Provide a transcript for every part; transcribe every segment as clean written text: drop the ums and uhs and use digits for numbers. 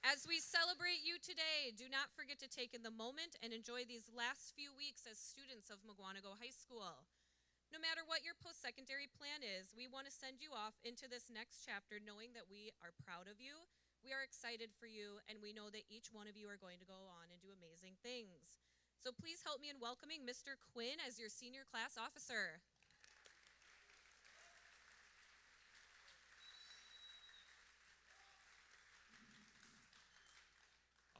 As we celebrate you today, do not forget to take in the moment and enjoy these last few weeks as students of Mukwonago High School. No matter what your post-secondary plan is, we want to send you off into this next chapter knowing that we are proud of you, we are excited for you, and we know that each one of you are going to go on and do amazing things. So please help me in welcoming Mr. Quinn as your senior class officer.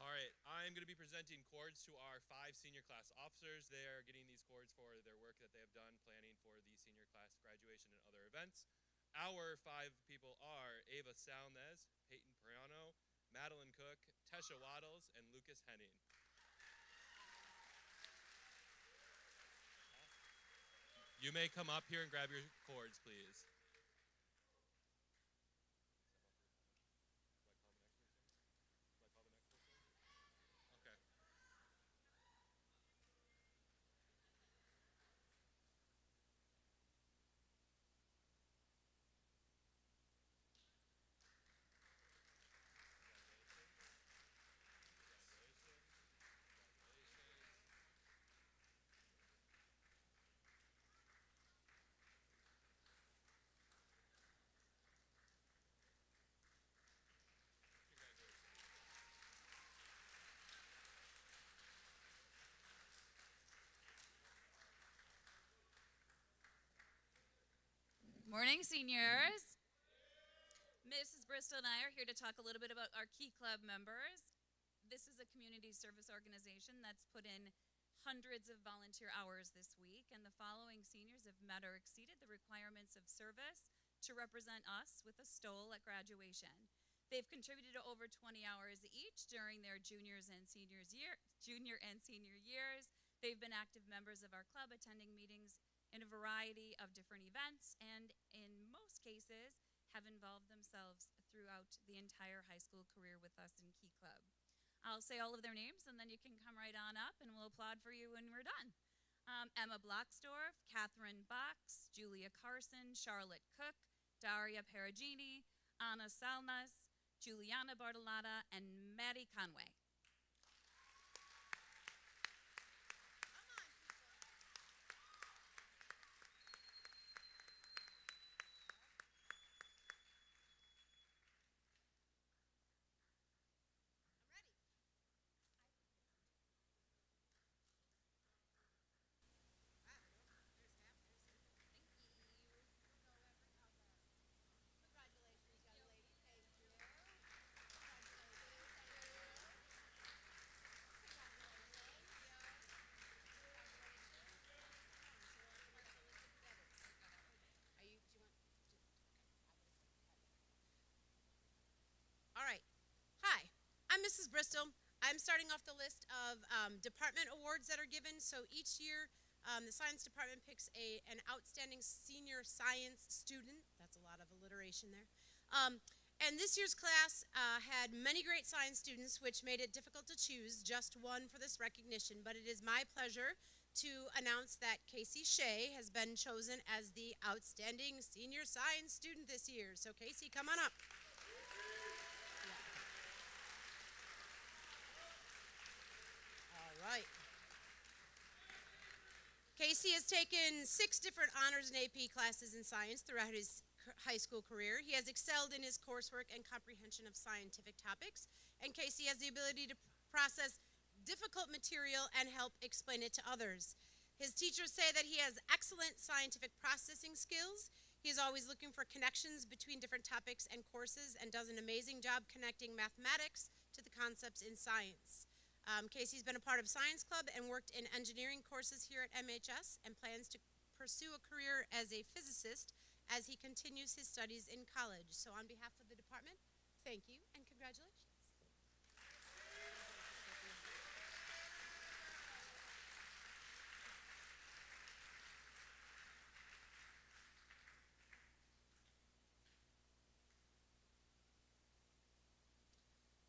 All right, I'm going to be presenting cords to our 5 senior class officers. They are getting these cords for their work that they have done planning for the senior class graduation and other events. Our 5 people are Ava Salnez, Peyton Priano, Madeline Cook, Tesha Waddles, and Lucas Henning. You may come up here and grab your cords, please. Okay. Morning, seniors. Mrs. Bristol and I are here to talk a little bit about our Key Club members. This is a community service organization that's put in hundreds of volunteer hours this week, and the following seniors have met or exceeded the requirements of service to represent us with a stole at graduation. They've contributed to over 20 hours each during their junior and senior years. They've been active members of our club, attending meetings in a variety of different events, and in most cases have involved themselves throughout the entire high school career with us in Key Club. I'll say all of their names, and then you can come right on up, and we'll applaud for you when we're done. Emma Blocksdorf, Catherine Box, Julia Carson, Charlotte Cook, Daria Perugini, Anna Salmas, Juliana Bartolotta, and Maddie Conway. All right. Hi, I'm Mrs. Bristol. I'm starting off the list of department awards that are given. So each year, the science department picks an outstanding senior science student. That's a lot of alliteration there. And this year's class had many great science students, which made it difficult to choose just one for this recognition. But it is my pleasure to announce that Casey Shea has been chosen as the outstanding senior science student this year. So Casey, come on up. All right. Casey has taken 6 different honors and AP classes in science throughout his high school career. He has excelled in his coursework and comprehension of scientific topics, and Casey has the ability to process difficult material and help explain it to others. His teachers say that he has excellent scientific processing skills. He is always looking for connections between different topics and courses and does an amazing job connecting mathematics to the concepts in science. Casey's been a part of Science Club and worked in engineering courses here at MHS and plans to pursue a career as a physicist as he continues his studies in college. So on behalf of the department, thank you and congratulations.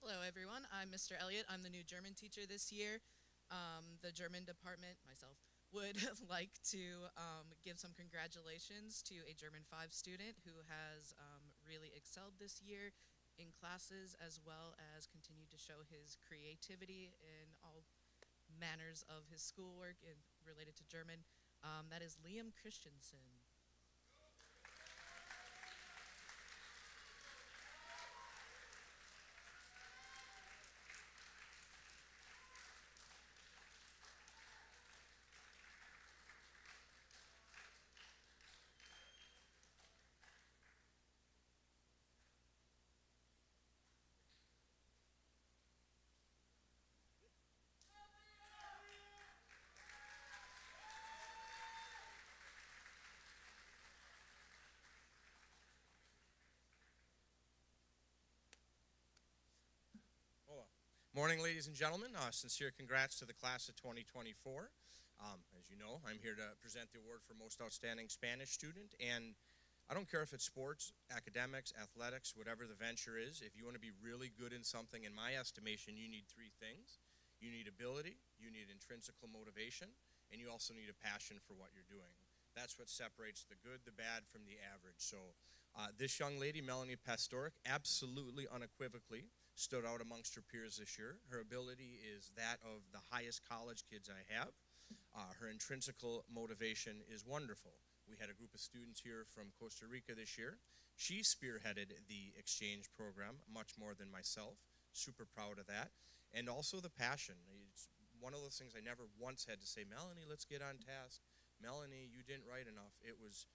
Hello, everyone. I'm Mr. Elliott. I'm the new German teacher this year. The German department, myself, would like to give some congratulations to a German 5 student who has really excelled this year in classes, as well as continue to show his creativity in all manners of his schoolwork and related to German. That is Liam Christensen. Hola. Morning, ladies and gentlemen. Sincere congrats to the class of 2024. As you know, I'm here to present the award for Most Outstanding Spanish Student, and I don't care if it's sports, academics, athletics, whatever the venture is. If you want to be really good in something, in my estimation, you need three things. You need ability, you need intrinsical motivation, and you also need a passion for what you're doing. That's what separates the good, the bad from the average. So this young lady, Melanie Pastoric, absolutely unequivocally stood out amongst her peers this year. Her ability is that of the highest college kids I have. Her intrinsical motivation is wonderful. We had a group of students here from Costa Rica this year. She spearheaded the exchange program much more than myself. Super proud of that. And also the passion. It's one of those things I never once had to say, Melanie, let's get on task. Melanie, you didn't write enough. It was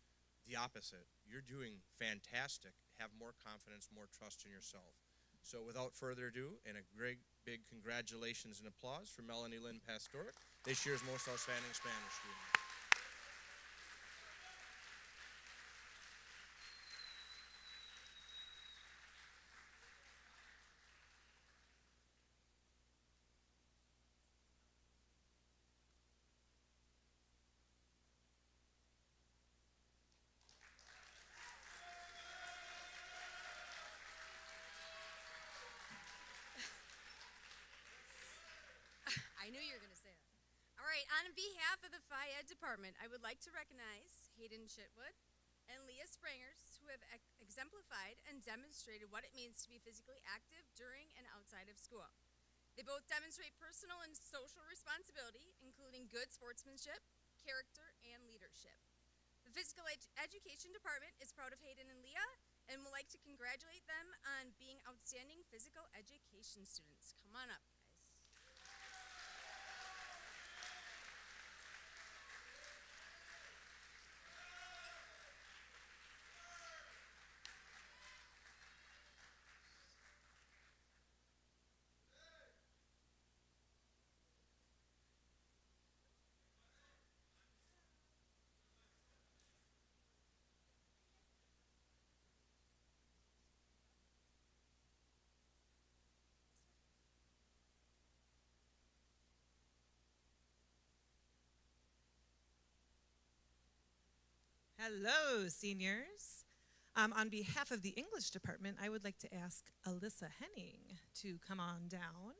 the opposite. You're doing fantastic. Have more confidence, more trust in yourself. So without further ado, and a great big congratulations and applause for Melanie Lynn Pastoric, this year's Most Outstanding Spanish Student. I knew you were going to say that. All right, on behalf of the Phi Ed department, I would like to recognize Hayden Chitwood and Leah Sprangers, who have exemplified and demonstrated what it means to be physically active during and outside of school. They both demonstrate personal and social responsibility, including good sportsmanship, character, and leadership. The physical education department is proud of Hayden and Leah and would like to congratulate them on being outstanding physical education students. Come on up, guys. Hello, seniors. On behalf of the English department, I would like to ask Alyssa Henning to come on down.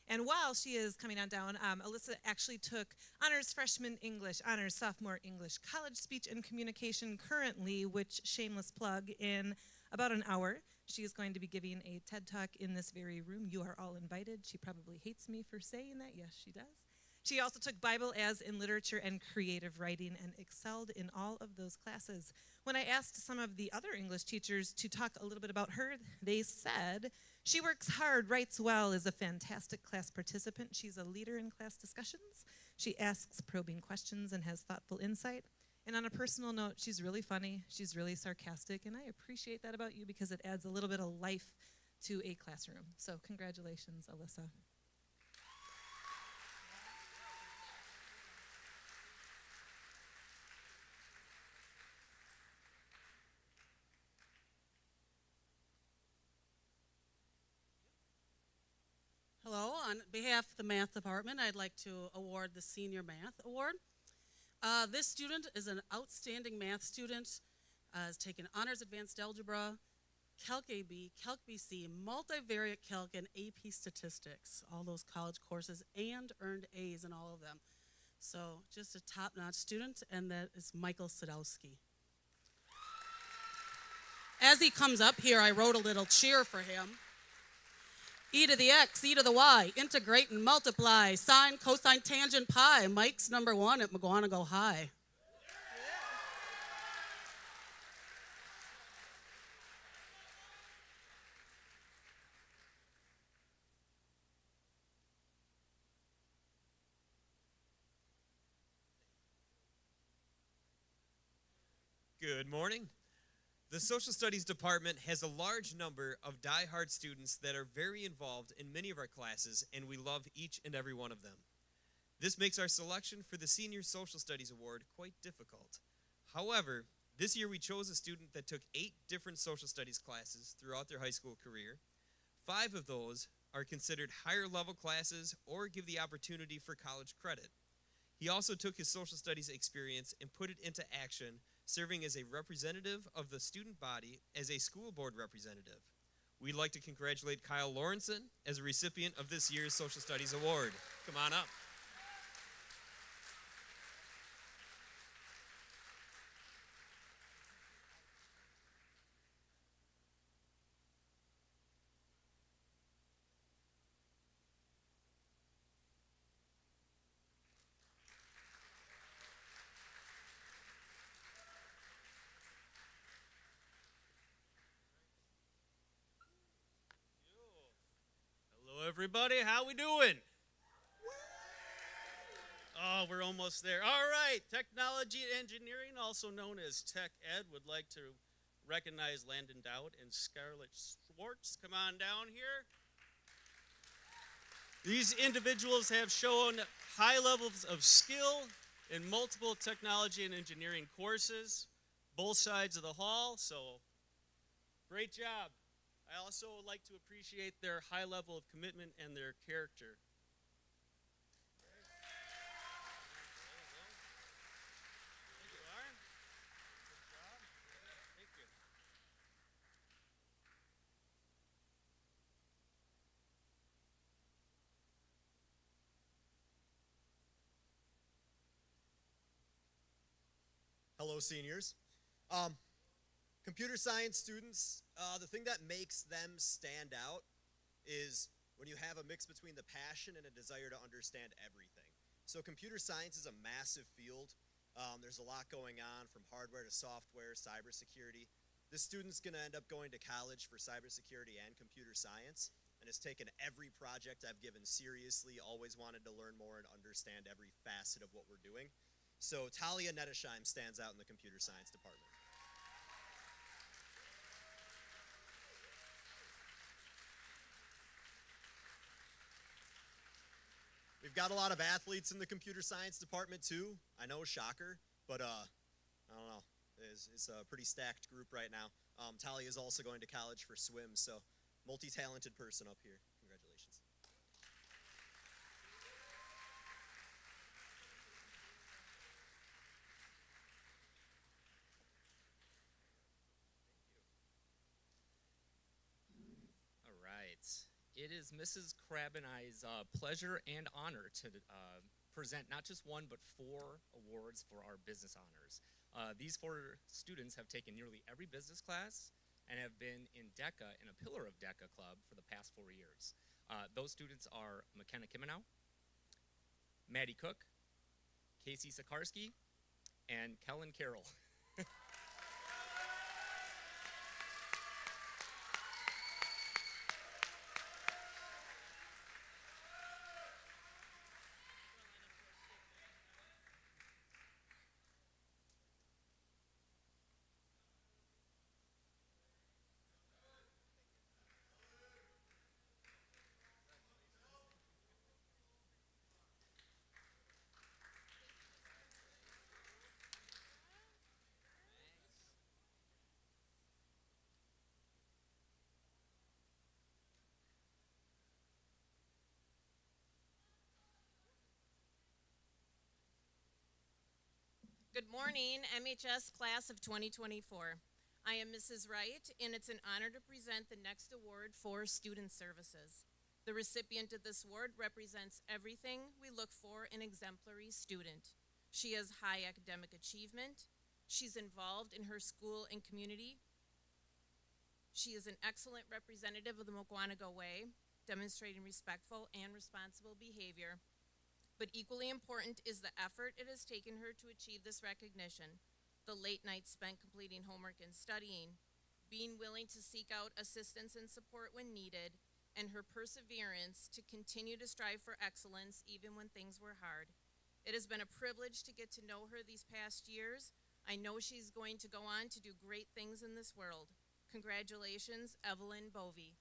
And while she is coming on down, Alyssa actually took honors freshman English, honors sophomore English, college speech and communication currently, which shameless plug, in about an hour. She is going to be giving a TED Talk in this very room. You are all invited. She probably hates me for saying that. Yes, she does. She also took Bible as in literature and creative writing and excelled in all of those classes. When I asked some of the other English teachers to talk a little bit about her, they said, she works hard, writes well, is a fantastic class participant. She's a leader in class discussions. She asks probing questions and has thoughtful insight. And on a personal note, she's really funny, she's really sarcastic, and I appreciate that about you because it adds a little bit of life to a classroom. So congratulations, Alyssa. Hello, on behalf of the math department, I'd like to award the Senior Math Award. This student is an outstanding math student, has taken Honors Advanced Algebra, Calc AB, Calc BC, Multivariate Calc, and AP Statistics, all those college courses, and earned A's in all of them. So just a top-notch student, and that is Michael Sadowski. As he comes up here, I wrote a little cheer for him. E to the x, e to the y, integrate and multiply, sine, cosine, tangent, pi. Mike's number 1 at Mukwonago High. Good morning. The Social Studies Department has a large number of die-hard students that are very involved in many of our classes, and we love each and every one of them. This makes our selection for the Senior Social Studies Award quite difficult. However, this year we chose a student that took 8 different social studies classes throughout their high school career. 5 of those are considered higher level classes or give the opportunity for college credit. He also took his social studies experience and put it into action, serving as a representative of the student body as a school board representative. We'd like to congratulate Kyle Lawrenson as a recipient of this year's Social Studies Award. Come on up. Hello, everybody. How we doing? Oh, we're almost there. All right. Technology and Engineering, also known as Tech Ed, would like to recognize Landon Dowd and Scarlett Schwartz. Come on down here. These individuals have shown high levels of skill in multiple technology and engineering courses, both sides of the hall, so great job. I also would like to appreciate their high level of commitment and their character. Hello, seniors. Computer science students, the thing that makes them stand out is when you have a mix between the passion and a desire to understand everything. So computer science is a massive field. There's a lot going on, from hardware to software, cybersecurity. This student's going to end up going to college for cybersecurity and computer science, and has taken every project I've given seriously, always wanted to learn more and understand every facet of what we're doing. So Talia Nettesheim stands out in the computer science department. We've got a lot of athletes in the computer science department too. I know, shocker, but I don't know. It's a pretty stacked group right now. Talia is also going to college for swim, so multi-talented person up here. Congratulations. All right. It is Mrs. Crab and I's pleasure and honor to present not just 1, but 4 awards for our business honors. These 4 students have taken nearly every business class and have been in DECA, in a pillar of DECA club, for the past 4 years. Those students are McKenna Kimenow, Maddie Cook, Casey Sakarski, and Kellen Carroll. Good morning, MHS class of 2024. I am Mrs. Wright, and it's an honor to present the next award for student services. The recipient of this award represents everything we look for in an exemplary student. She has high academic achievement. She's involved in her school and community. She is an excellent representative of the Mukwonago way, demonstrating respectful and responsible behavior. But equally important is the effort it has taken her to achieve this recognition. The late nights spent completing homework and studying, being willing to seek out assistance and support when needed, and her perseverance to continue to strive for excellence even when things were hard. It has been a privilege to get to know her these past years. I know she's going to go on to do great things in this world. Congratulations, Evelyn Bovey.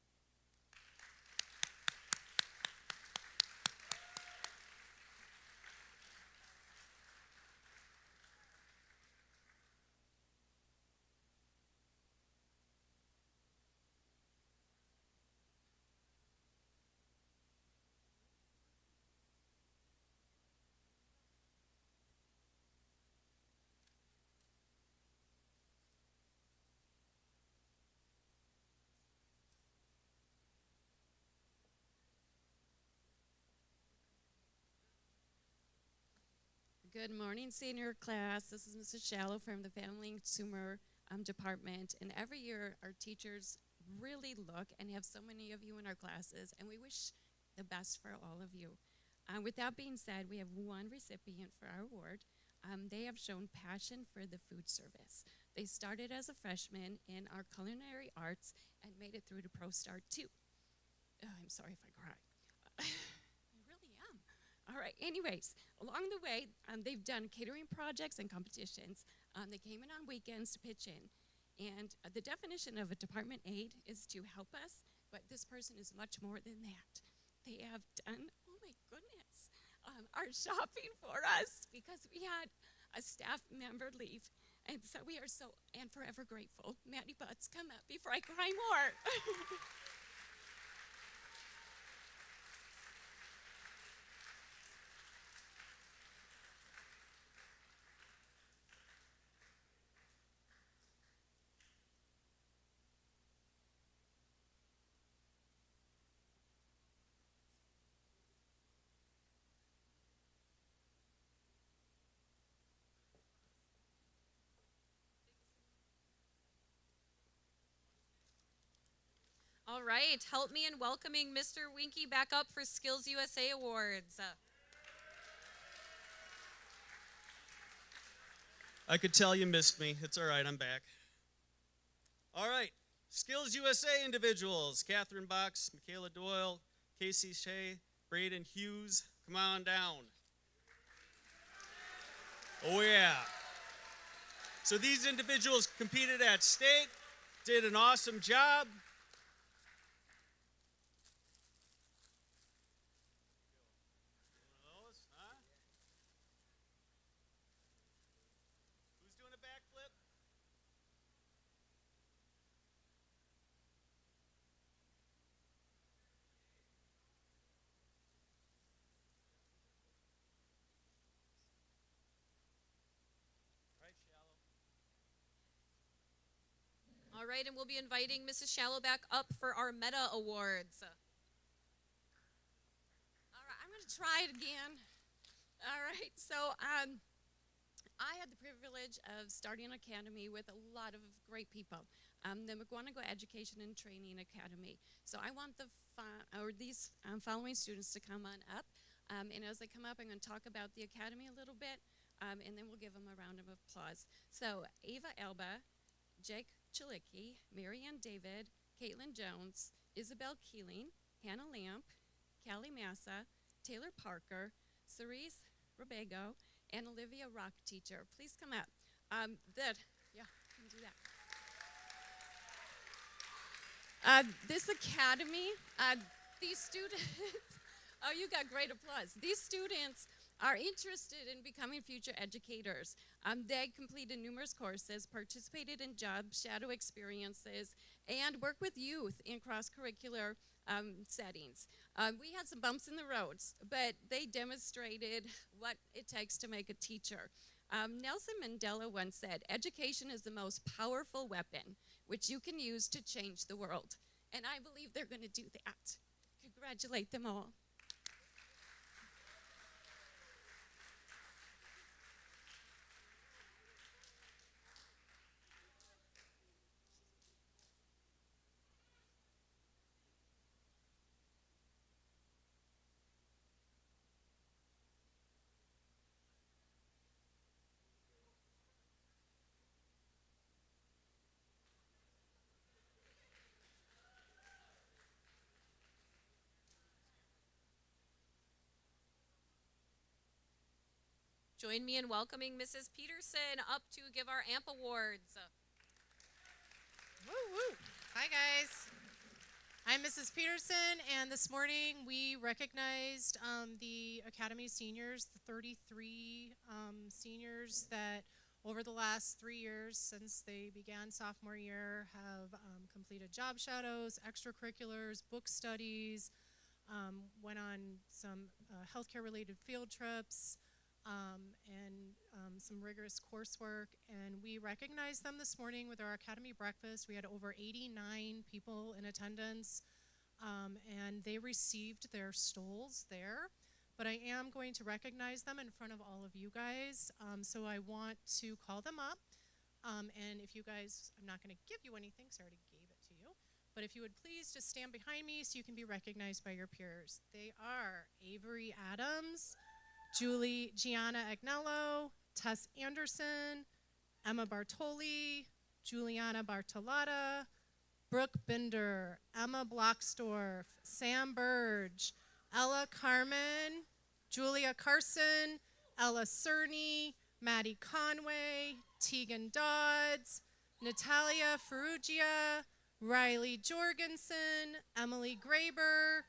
Good morning, senior class. This is Mrs. Shallow from the Family and Consumer Department. And every year, our teachers really look and have so many of you in our classes, and we wish the best for all of you. With that being said, we have one recipient for our award. They have shown passion for the food service. They started as a freshman in our culinary arts and made it through to Pro Star 2. Oh, I'm sorry if I cry. I really am. All right, anyways, along the way, they've done catering projects and competitions. They came in on weekends to pitch in. And the definition of a department aide is to help us, but this person is much more than that. They have done, oh my goodness, our shopping for us because we had a staff member leave. And so we are so and forever grateful. Maddie Butts, come up before I cry more. All right, help me in welcoming Mr. Winky back up for Skills USA Awards. I could tell you missed me. It's all right, I'm back. All right, Skills USA individuals. Catherine Box, Michaela Doyle, Casey Shea, Braden Hughes, come on down. Oh yeah. So these individuals competed at state, did an awesome job. Who's doing a backflip? All right, and we'll be inviting Mrs. Shallow back up for our Meta Awards. All right, I'm going to try it again. All right, so I had the privilege of starting an academy with a lot of great people, the Mukwonago Education and Training Academy. So I want these following students to come on up, and as they come up, I'm going to talk about the academy a little bit, and then we'll give them a round of applause. So Ava Elba, Jake Chalicki, Marianne David, Caitlin Jones, Isabel Keeling, Hannah Lamp, Callie Massa, Taylor Parker, Cerise Robego, and Olivia Rock Teacher. Please come up. Yeah, can do that. This academy, these students, oh, you got great applause. These students are interested in becoming future educators. They completed numerous courses, participated in job shadow experiences, and work with youth in cross-curricular settings. We had some bumps in the roads, but they demonstrated what it takes to make a teacher. Nelson Mandela once said, "Education is the most powerful weapon which you can use to change the world." And I believe they're going to do that. Congratulate them all. Join me in welcoming Mrs. Peterson up to give our AMP awards. Woo woo. Hi guys. I'm Mrs. Peterson, and this morning we recognized the Academy seniors, the 33 seniors that over the last 3 years since they began sophomore year have completed job shadows, extracurriculars, book studies, went on some healthcare related field trips, and some rigorous coursework. And we recognized them this morning with our Academy breakfast. We had over 89 people in attendance, and they received their stoles there. But I am going to recognize them in front of all of you guys. So I want to call them up. And if you guys, I'm not going to give you anything because I already gave it to you. But if you would please just stand behind me so you can be recognized by your peers. They are Avery Adams, Gianna Agnello, Tess Anderson, Emma Bartoli, Juliana Bartolotta, Brooke Binder, Emma Blocksdorf, Sam Burge, Ella Carmen, Julia Carson, Ella Cerny, Maddie Conway, Tegan Dodds, Natalia Ferrugia, Riley Jorgensen, Emily Graber,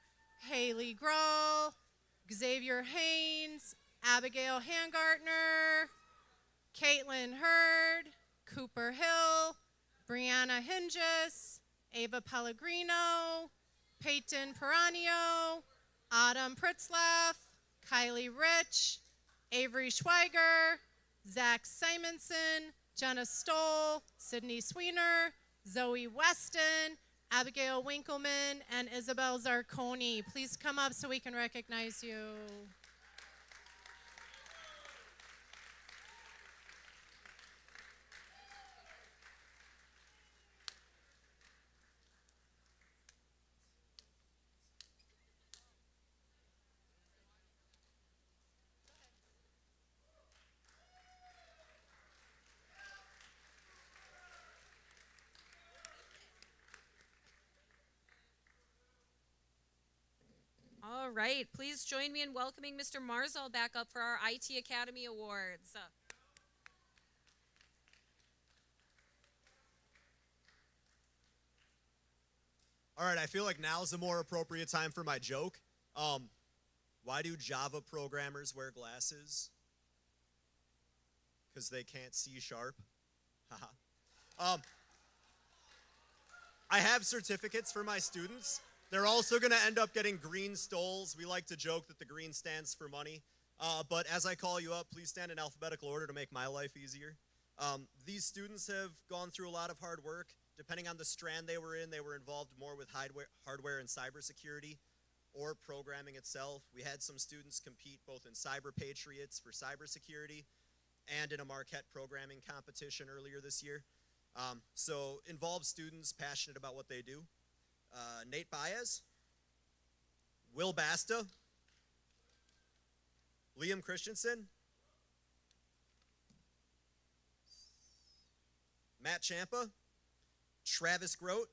Haley Grawl, Xavier Haynes, Abigail Hangartner, Caitlin Hurd, Cooper Hill, Brianna Hinges, Ava Pellegrino, Peyton Peranio, Autumn Pritzlaff, Kylie Rich, Avery Schweiger, Zach Simonson, Jenna Stoll, Sydney Sweener, Zoe Weston, Abigail Winkleman, and Isabel Zarconi. Please come up so we can recognize you. All right, please join me in welcoming Mr. Marzal back up for our IT Academy Awards. All right, I feel like now's a more appropriate time for my joke. Why do Java programmers wear glasses? Because they can't see sharp. Haha. I have certificates for my students. They're also going to end up getting green stoles. We like to joke that the green stands for money. But as I call you up, please stand in alphabetical order to make my life easier. These students have gone through a lot of hard work. Depending on the strand they were in, they were involved more with hardware and cybersecurity or programming itself. We had some students compete both in Cyber Patriots for cybersecurity and in a Marquette programming competition earlier this year. So involved students passionate about what they do. Nate Baez, Will Basta, Liam Christensen, Matt Champa, Travis Grote,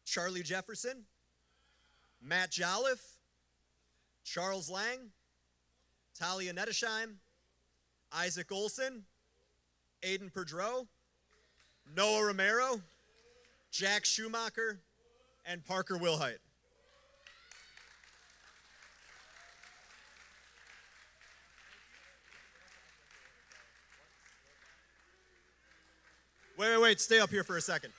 Charlie Jefferson, Matt Jolliffe, Charles Lang, Talia Nettesheim, Isaac Olson, Aiden Perdreau, Noah Romero, Jack Schumacher, and Parker Wilhite. Wait, stay up here for a second.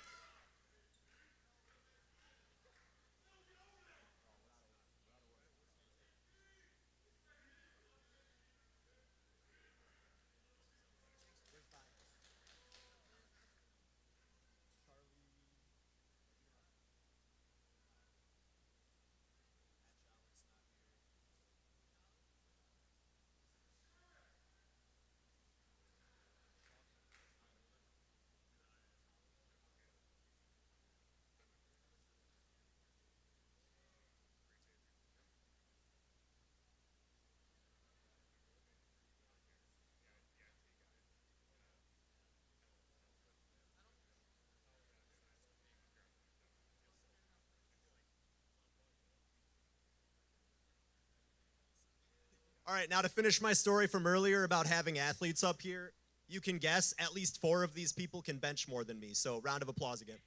All right, now to finish my story from earlier about having athletes up here, you can guess at least 4 of these people can bench more than me. So round of applause again.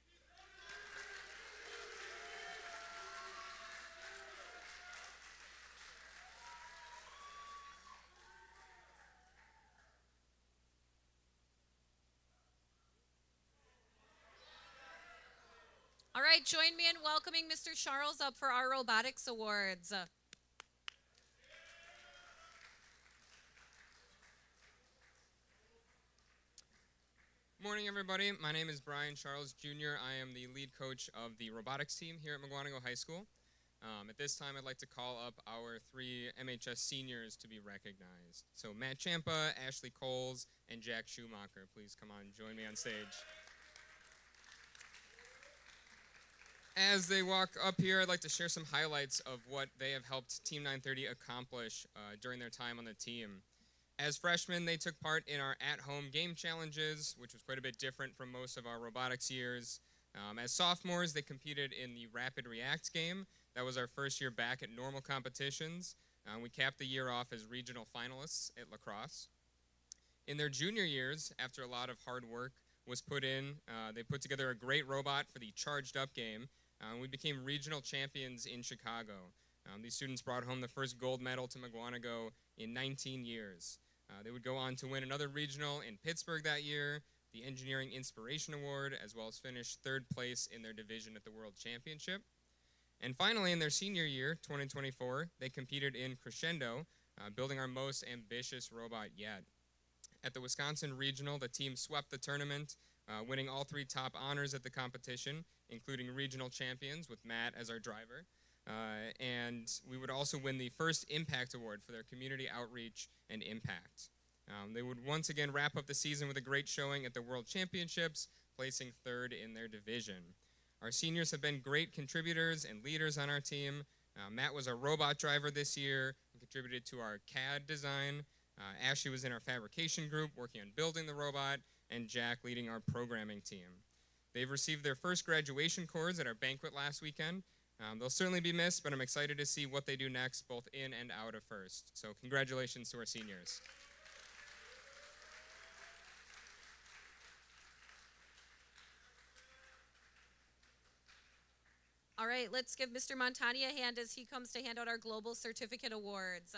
All right, join me in welcoming Mr. Charles up for our Robotics Awards. Morning, everybody. My name is Brian Charles Jr. I am the lead coach of the robotics team here at Mukwonago High School. At this time, I'd like to call up our 3 MHS seniors to be recognized. So Matt Champa, Ashley Coles, and Jack Schumacher. Please come on, join me on stage. As they walk up here, I'd like to share some highlights of what they have helped Team 930 accomplish during their time on the team. As freshmen, they took part in our at-home game challenges, which was quite a bit different from most of our robotics years. As sophomores, they competed in the Rapid React game. That was our first year back at normal competitions. We capped the year off as regional finalists at lacrosse. In their junior years, after a lot of hard work was put in, they put together a great robot for the Charged Up game. We became regional champions in Chicago. These students brought home the first gold medal to Mukwonago in 19 years. They would go on to win another regional in Pittsburgh that year, the Engineering Inspiration Award, as well as finish 3rd place in their division at the World Championship. And finally, in their senior year, 2024, they competed in Crescendo, building our most ambitious robot yet. At the Wisconsin Regional, the team swept the tournament, winning all 3 top honors at the competition, including regional champions with Matt as our driver. And we would also win the first Impact Award for their community outreach and impact. They would once again wrap up the season with a great showing at the World Championships, placing 3rd in their division. Our seniors have been great contributors and leaders on our team. Matt was our robot driver this year and contributed to our CAD design. Ashley was in our fabrication group working on building the robot, and Jack leading our programming team. They've received their first graduation cords at our banquet last weekend. They'll certainly be missed, but I'm excited to see what they do next, both in and out of first. So congratulations to our seniors. All right, let's give Mr. Montani a hand as he comes to hand out our Global Certificate Awards.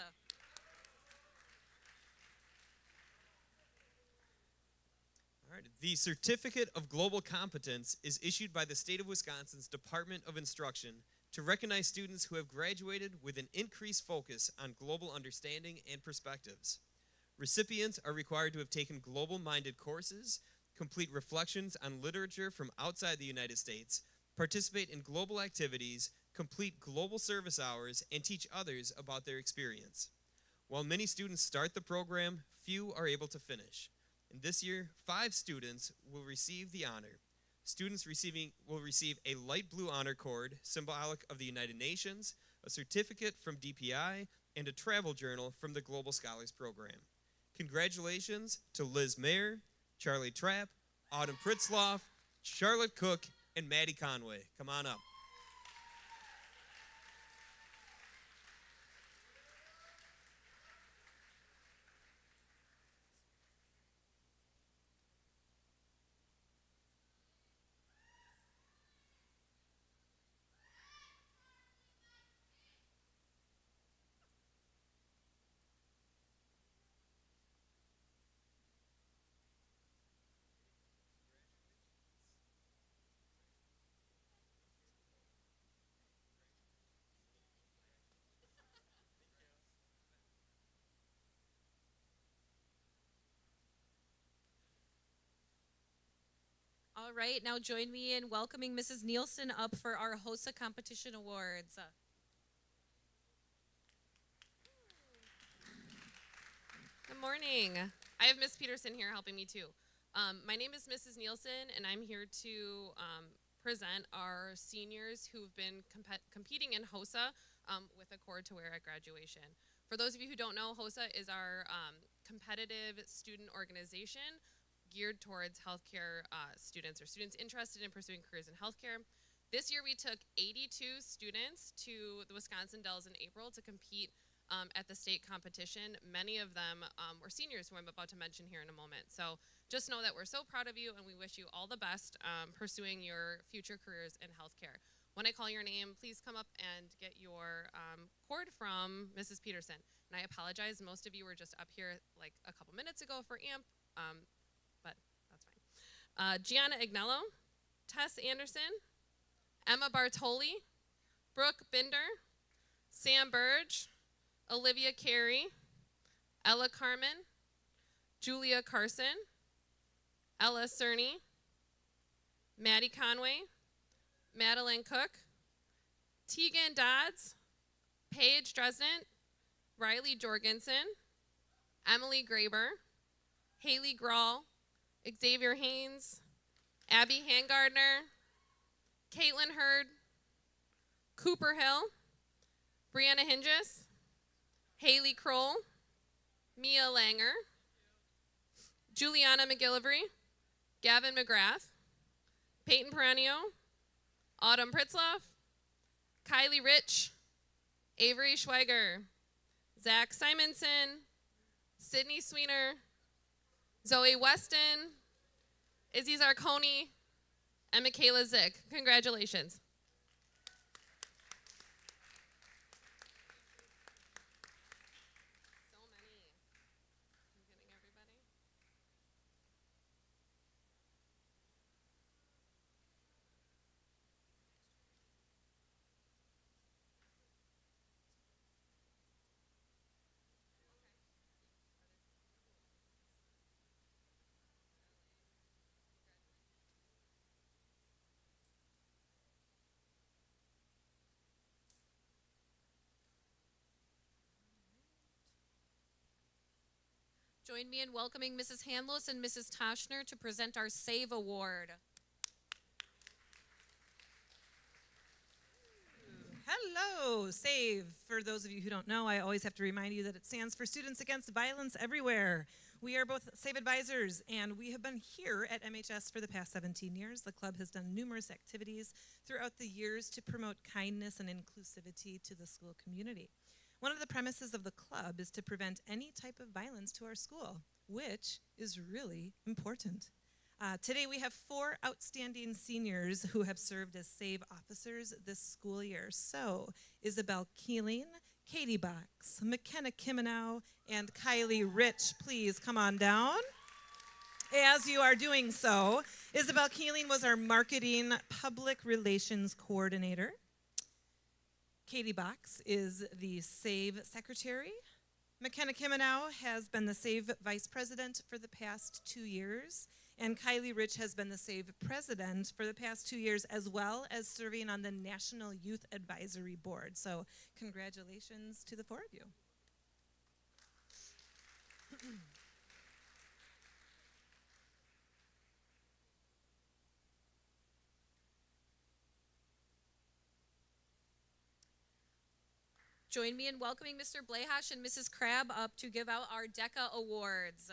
All right, the Certificate of Global Competence is issued by the State of Wisconsin's Department of Instruction to recognize students who have graduated with an increased focus on global understanding and perspectives. Recipients are required to have taken global-minded courses, complete reflections on literature from outside the United States, participate in global activities, complete global service hours, and teach others about their experience. While many students start the program, few are able to finish. And this year, 5 students will receive the honor. Students will receive a light blue honor cord, symbolic of the United Nations, a certificate from DPI, and a travel journal from the Global Scholars Program. Congratulations to Liz Mayer, Charlie Trapp, Autumn Pritzloff, Charlotte Cook, and Maddie Conway. Come on up. All right, now join me in welcoming Mrs. Nielsen up for our HOSA Competition Awards. Good morning. I have Miss Peterson here helping me too. My name is Mrs. Nielsen, and I'm here to present our seniors who've been competing in HOSA with a cord to wear at graduation. For those of you who don't know, HOSA is our competitive student organization geared towards healthcare students or students interested in pursuing careers in healthcare. This year we took 82 students to the Wisconsin Dells in April to compete at the state competition. Many of them were seniors, who I'm about to mention here in a moment. So just know that we're so proud of you, and we wish you all the best pursuing your future careers in healthcare. When I call your name, please come up and get your cord from Mrs. Peterson. And I apologize, most of you were just up here like a couple minutes ago for AMP, but that's fine. Gianna Agnello, Tess Anderson, Emma Bartoli, Brooke Binder, Sam Burge, Olivia Carey, Ella Carmen, Julia Carson, Ella Cerny, Maddie Conway, Madeline Cook, Tegan Dodds, Paige Dresdent, Riley Jorgensen, Emily Graber, Haley Grawl, Xavier Haynes, Abby Hangardner, Caitlin Hurd, Cooper Hill, Brianna Hinges, Haley Kroll, Mia Langer, Juliana McGillivray, Gavin McGrath, Peyton Peranio, Autumn Pritzloff, Kylie Rich, Avery Schweiger, Zach Simonson, Sydney Sweener, Zoe Weston, Izzy Zarconi, and Michaela Zick. Congratulations. Join me in welcoming Mrs. Hanlos and Mrs. Toshner to present our SAVE Award. Hello, SAVE. For those of you who don't know, I always have to remind you that it stands for Students Against Violence Everywhere. We are both SAVE advisors, and we have been here at MHS for the past 17 years. The club has done numerous activities throughout the years to promote kindness and inclusivity to the school community. One of the premises of the club is to prevent any type of violence to our school, which is really important. Today we have 4 outstanding seniors who have served as SAVE officers this school year. So, Isabel Keeling, Katie Box, McKenna Kimenow, and Kylie Rich, please come on down. As you are doing so, Isabel Keeling was our marketing public relations coordinator. Katie Box is the SAVE secretary. McKenna Kimenow has been the SAVE vice president for the past 2 years. And Kylie Rich has been the SAVE president for the past 2 years, as well as serving on the National Youth Advisory Board. So congratulations to the 4 of you. Join me in welcoming Mr. Blahosh and Mrs. Crabb up to give out our DECA awards.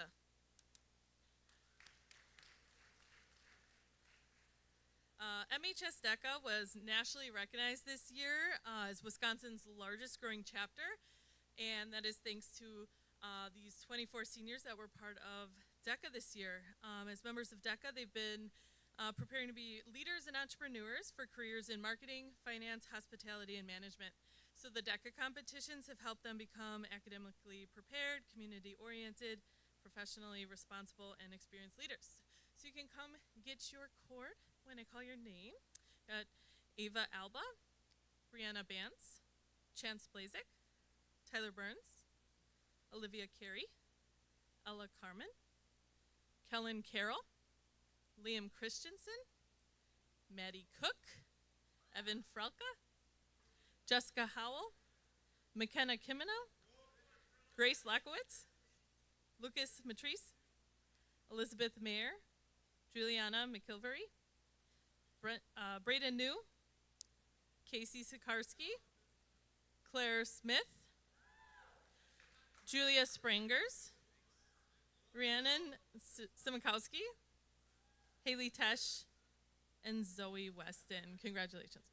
MHS DECA was nationally recognized this year as Wisconsin's largest growing chapter, and that is thanks to these 24 seniors that were part of DECA this year. As members of DECA, they've been preparing to be leaders and entrepreneurs for careers in marketing, finance, hospitality, and management. So the DECA competitions have helped them become academically prepared, community-oriented, professionally responsible, and experienced leaders. So you can come get your cord when I call your name. Got Ava Alba, Brianna Bantz, Chance Blazek, Tyler Burns, Olivia Carey, Ella Carmen, Kellen Carroll, Liam Christensen, Maddie Cook, Evan Frelka, Jessica Howell, McKenna Kimenow, Grace Lakowitz, Lucas Matrice, Elizabeth Mayer, Juliana McIlvery, Braden New, Casey Sikarski, Claire Smith, Julia Sprangers, Rhiannon Simikowski, Haley Tesh, and Zoe Weston. Congratulations.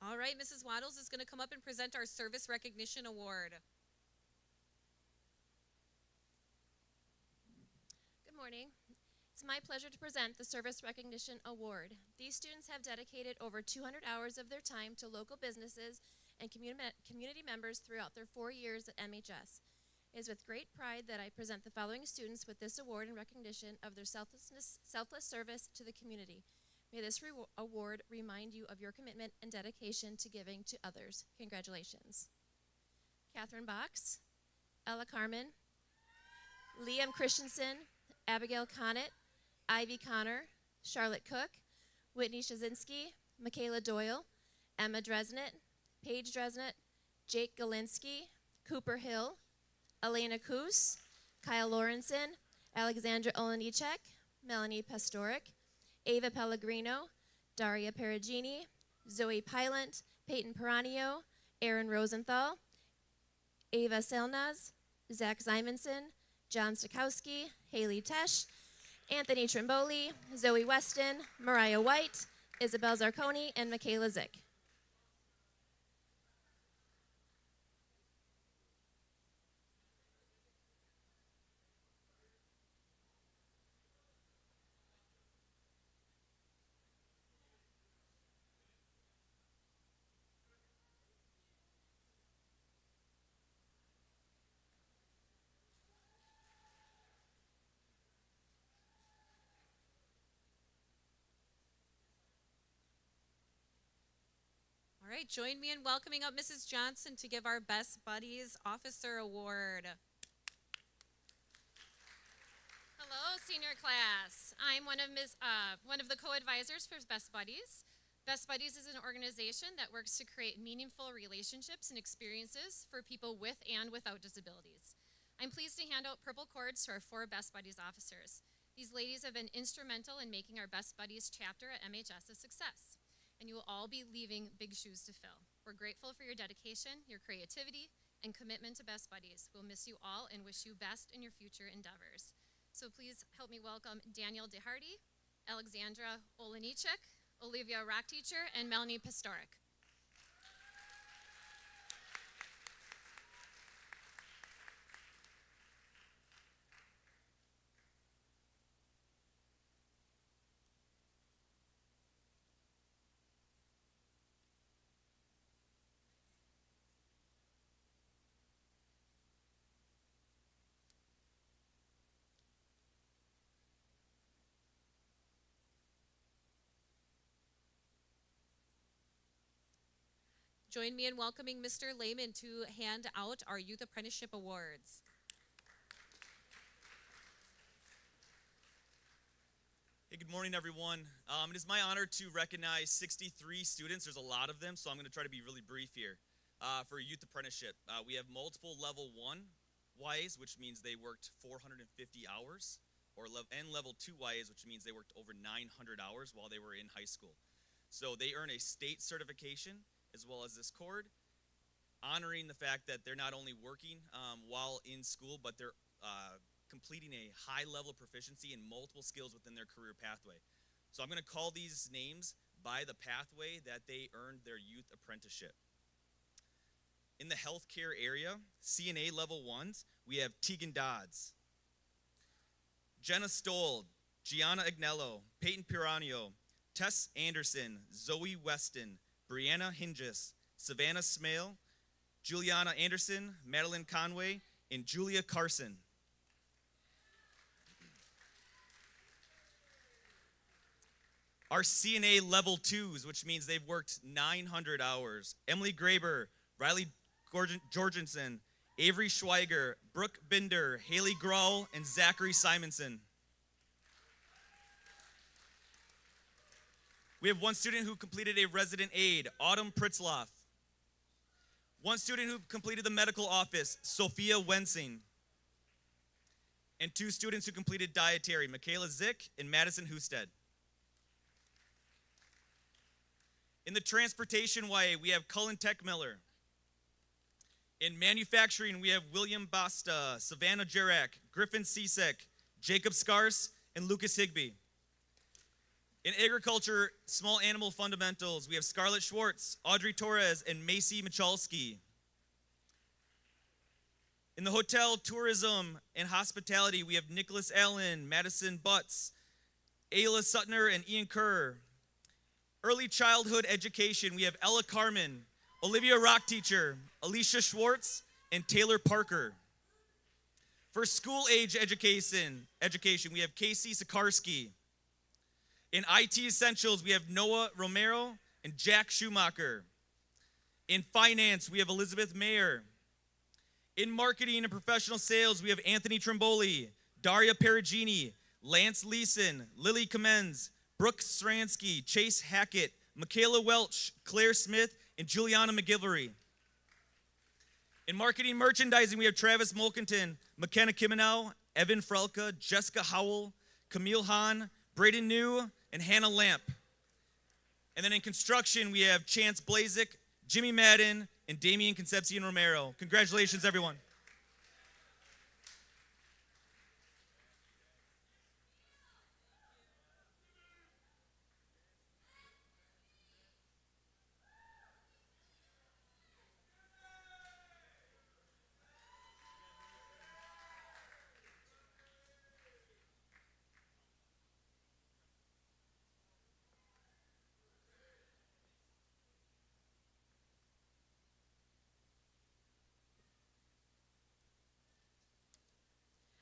All right, Mrs. Waddles is going to come up and present our Service Recognition Award. Good morning. It's my pleasure to present the Service Recognition Award. These students have dedicated over 200 hours of their time to local businesses and community members throughout their 4 years at MHS. It is with great pride that I present the following students with this award in recognition of their selfless service to the community. May this award remind you of your commitment and dedication to giving to others. Congratulations. Catherine Box, Ella Carmen, Liam Christensen, Abigail Connett, Ivy Connor, Charlotte Cook, Whitney Shazinski, Michaela Doyle, Emma Dresnett, Paige Dresnett, Jake Galinsky, Cooper Hill, Elena Koos, Kyle Lawrenson, Alexandra Olenichek, Melanie Pastorik, Ava Pellegrino, Daria Perugini, Zoe Pylant, Peyton Peranio, Aaron Rosenthal, Ava Selnaz, Zach Zymanson, John Stokowski, Haley Tesh, Anthony Trimboli, Zoe Weston, Mariah White, Isabel Zarconi, and Michaela Zick. All right, join me in welcoming up Mrs. Johnson to give our Best Buddies Officer Award. Hello, senior class. I'm one of the co-advisors for Best Buddies. Best Buddies is an organization that works to create meaningful relationships and experiences for people with and without disabilities. I'm pleased to hand out purple cords to our 4 Best Buddies officers. These ladies have been instrumental in making our Best Buddies chapter at MHS a success, and you will all be leaving big shoes to fill. We're grateful for your dedication, your creativity, and commitment to Best Buddies. We'll miss you all and wish you best in your future endeavors. So please help me welcome Danielle DeHardy, Alexandra Olenichek, Olivia Rockteacher, and Melanie Pastorik. Join me in welcoming Mr. Lehman to hand out our Youth Apprenticeship Awards. Hey, good morning, everyone. It is my honor to recognize 63 students. There's a lot of them, so I'm going to try to be really brief here. For Youth Apprenticeship, we have multiple Level 1 YAs, which means they worked 450 hours, and Level 2 YAs, which means they worked over 900 hours while they were in high school. So they earn a state certification as well as this cord, honoring the fact that they're not only working while in school, but they're completing a high level of proficiency in multiple skills within their career pathway. So I'm going to call these names by the pathway that they earned their youth apprenticeship. In the healthcare area, CNA Level 1s, we have Tegan Dodds, Jenna Stoll, Gianna Agnello, Peyton Piranio, Tess Anderson, Zoe Weston, Brianna Hinges, Savannah Smale, Juliana Anderson, Madeline Conway, and Julia Carson. Our CNA Level 2s, which means they've worked 900 hours, Emily Graber, Riley Jorgensen, Avery Schweiger, Brooke Binder, Haley Grohl, and Zachary Simonson. We have one student who completed a resident aide, Autumn Pritzloff. One student who completed the medical office, Sophia Wensing. And 2 students who completed dietary, Michaela Zick and Madison Husted. In the transportation YA, we have Cullen Tech Miller. In manufacturing, we have William Basta, Savannah Jarak, Griffin Sisek, Jacob Scars, and Lucas Higby. In agriculture, small animal fundamentals, we have Scarlett Schwartz, Audrey Torres, and Macy Michalski. In the hotel, tourism, and hospitality, we have Nicholas Allen, Madison Butts, Ayla Sutner, and Ian Kerr. Early childhood education, we have Ella Carmen, Olivia Rockteacher, Alicia Schwartz, and Taylor Parker. For school-age education, we have Casey Sikarsky. In IT Essentials, we have Noah Romero and Jack Schumacher. In finance, we have Elizabeth Mayer. In marketing and professional sales, we have Anthony Trimboli, Daria Perugini, Lance Leeson, Lily Commenz, Brooke Stransky, Chase Hackett, Michaela Welch, Claire Smith, and Juliana McGilvery. In marketing merchandising, we have Travis Mulkinton, McKenna Kimenow, Evan Frelka, Jessica Howell, Camille Hahn, Braden New, and Hannah Lamp. And then in construction, we have Chance Blazik, Jimmy Madden, and Damian Concepcion Romero. Congratulations, everyone.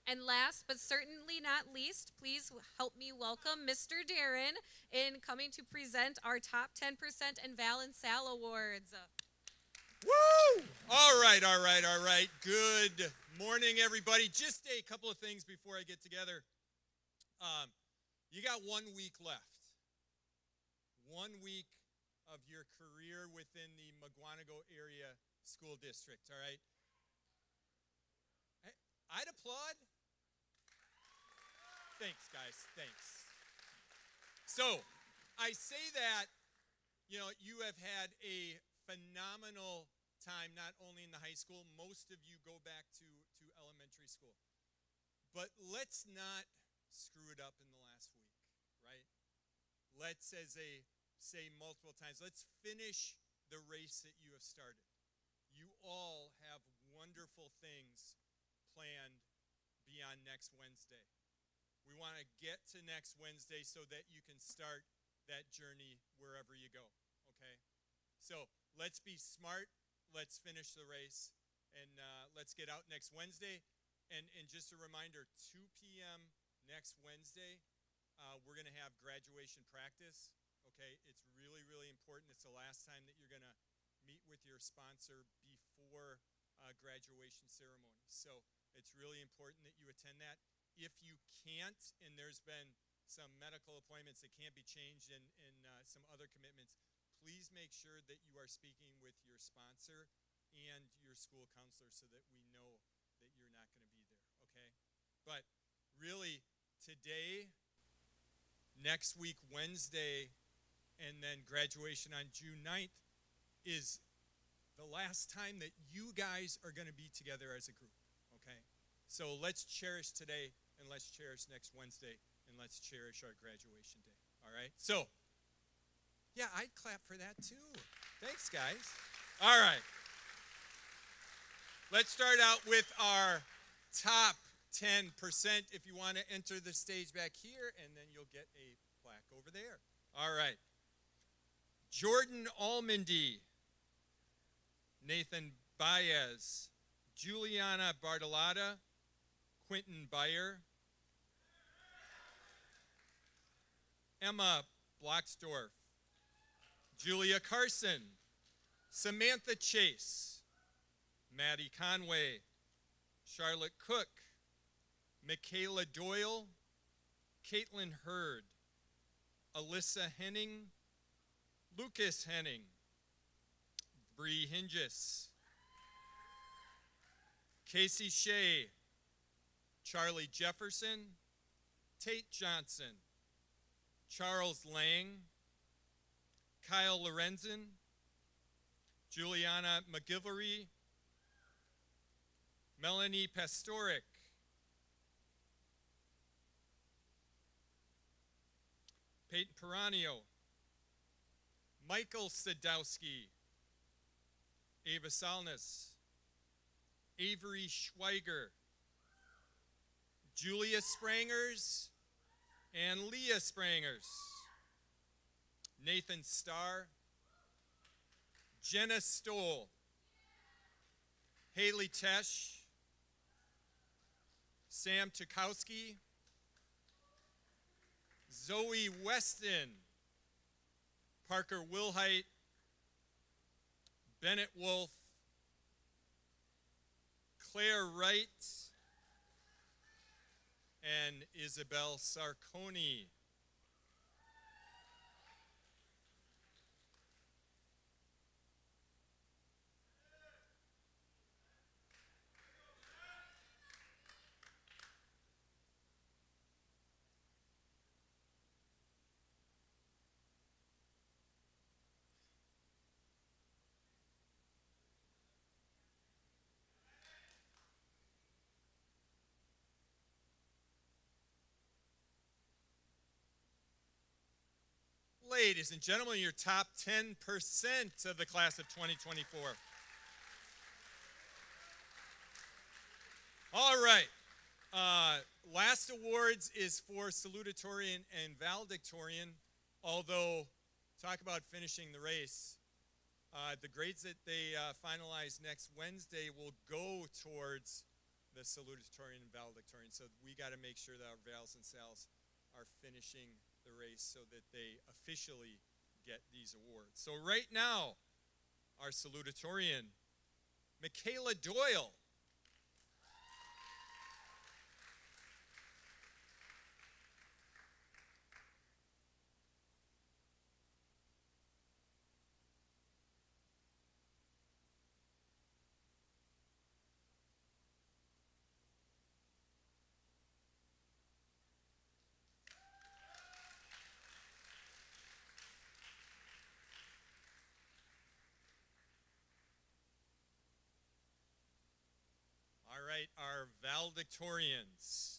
And last but certainly not least, please help me welcome Mr. Darren in coming to present our top 10% and Val and Sal Awards. Woo! All right. Good morning, everybody. Just a couple of things before I get together. You got 1 week left. 1 week of your career within the Mukwonago area school district, all right? I'd applaud. Thanks, guys. Thanks. So, I say that, you have had a phenomenal time, not only in the high school. Most of you go back to elementary school. But let's not screw it up in the last week, right? Let's, as they say multiple times, let's finish the race that you have started. You all have wonderful things planned beyond next Wednesday. We want to get to next Wednesday so that you can start that journey wherever you go, okay? So let's be smart, let's finish the race, and let's get out next Wednesday. And just a reminder, 2 p.m. next Wednesday, we're going to have graduation practice, okay? It's really, really important. It's the last time that you're going to meet with your sponsor before graduation ceremony. So it's really important that you attend that. If you can't, and there's been some medical appointments that can't be changed and some other commitments, please make sure that you are speaking with your sponsor and your school counselor so that we know that you're not going to be there, okay? But really, today, next week, Wednesday, and then graduation on June 9th is the last time that you guys are going to be together as a group, okay? So let's cherish today, and let's cherish next Wednesday, and let's cherish our graduation day, all right? So, yeah, I'd clap for that too. Thanks, guys. All right. Let's start out with our top 10%. If you want to enter the stage back here, and then you'll get a plaque over there. All right. Jordan Almondy, Nathan Baez, Juliana Bartolotta, Quentin Beyer, Emma Blocksdorf, Julia Carson, Samantha Chase, Maddie Conway, Charlotte Cook, Michaela Doyle, Caitlin Hurd, Alyssa Henning, Lucas Henning, Bree Hinges, Casey Shea, Charlie Jefferson, Tate Johnson, Charles Lang, Kyle Lorenzen, Juliana McGilvery, Melanie Pastorik, Peyton Peranio, Michael Sadowski, Ava Salnas, Avery Schweiger, Julia Sprangers, and Leah Sprangers, Nathan Starr, Jenna Stoll, Haley Tesh, Sam Tukowski, Zoe Weston, Parker Wilhite, Bennett Wolf, Claire Wright, and Isabel Sarconi. Ladies and gentlemen, your top 10% of the class of 2024. All right. Last awards is for salutatorian and valedictorian, although talk about finishing the race. The grades that they finalize next Wednesday will go towards the salutatorian and valedictorian, so we got to make sure that our vals and sals are finishing the race so that they officially get these awards. So right now, our salutatorian, Michaela Doyle. All right, our valedictorians,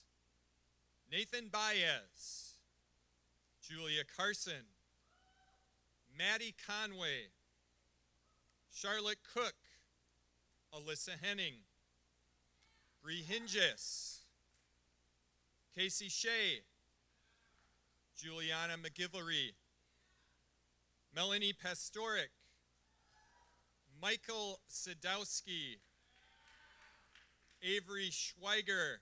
Nathan Baez, Julia Carson, Maddie Conway, Charlotte Cook, Alyssa Henning, Bree Hinges, Casey Shea, Juliana McGivlery, Melanie Pastorik, Michael Sadowski, Avery Schweiger,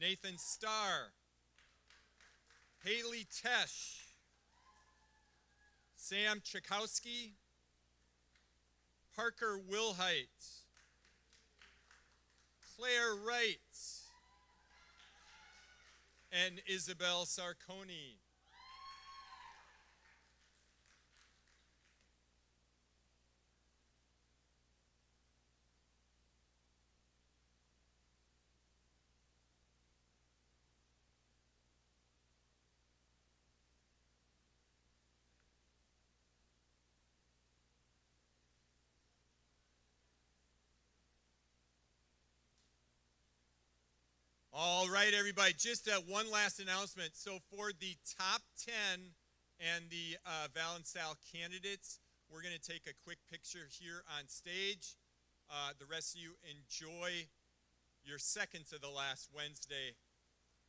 Nathan Starr, Haley Tesh, Sam Chakowski, Parker Wilhite, Claire Wright, and Isabel Sarconi. All right, everybody, just one last announcement. So for the top 10 and the Val and Sal candidates, we're going to take a quick picture here on stage. The rest of you enjoy your second to the last Wednesday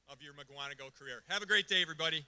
of your Mukwonago career. Have a great day, everybody.